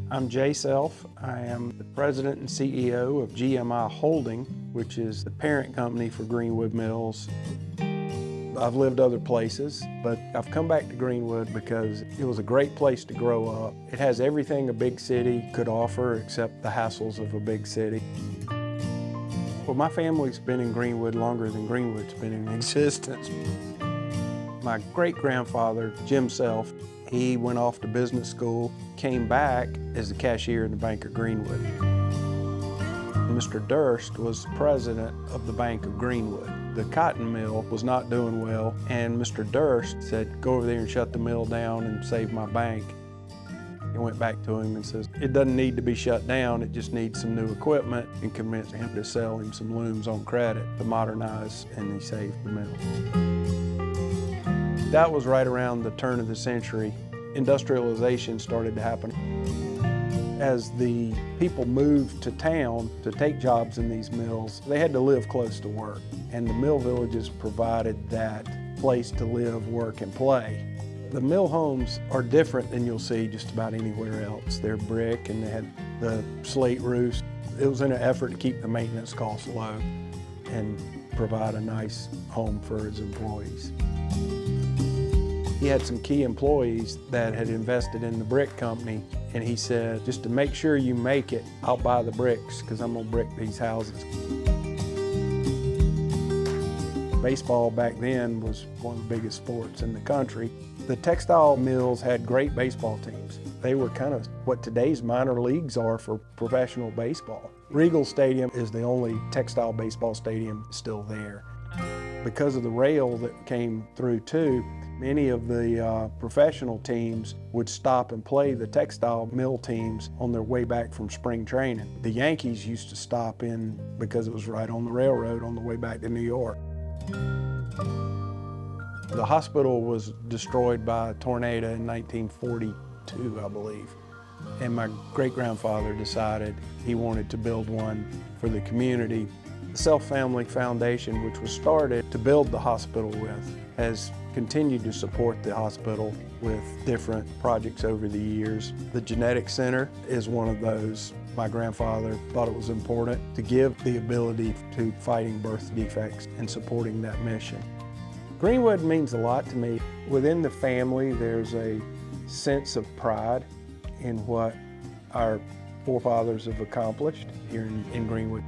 I'm Jay Self. I am the president and CEO of GMI Holding, which is the parent company for Greenwood Mills. I've lived other places, but I've come back to Greenwood because it was a great place to grow up. It has everything a big city could offer except the hassles of a big city. Well, my family's been in Greenwood longer than Greenwood's been in existence. My great-grandfather, Jim Self, he went off to business school, came back as the cashier in the Bank of Greenwood. Mr. Durst was president of the Bank of Greenwood. The cotton mill was not doing well, and Mr. Durst said, "Go over there and shut the mill down and save my bank." He went back to him and says, "It doesn't need to be shut down, it just needs some new equipment," and convinced him to sell him some looms on credit to modernize, and he saved the mill. That was right around the turn of the century. Industrialization started to happen. As the people moved to town to take jobs in these mills, they had to live close to work. And the mill villages provided that place to live, work, and play. The mill homes are different than you'll see just about anywhere else. They're brick and they had the slate roofs. It was in an effort to keep the maintenance costs low and provide a nice home for his employees. He had some key employees that had invested in the brick company, and he said, "Just to make sure you make it, I'll buy the bricks because I'm gonna brick these houses." Baseball back then was one of the biggest sports in the country. The textile mills had great baseball teams. They were kind of what today's minor leagues are for professional baseball. Regal Stadium is the only textile baseball stadium still there. Because of the rail that came through too, many of the professional teams would stop and play the textile mill teams on their way back from spring training. The Yankees used to stop in because it was right on the railroad on the way back to New York. The hospital was destroyed by a tornado in 1942, I believe. And my great-grandfather decided he wanted to build one for the community. The Self Family Foundation, which was started to build the hospital with, has continued to support the hospital with different projects over the years. The Genetic Center is one of those. My grandfather thought it was important to give the ability to fighting birth defects and supporting that mission. Greenwood means a lot to me. Within the family, there's a sense of pride in what our forefathers have accomplished here in Greenwood.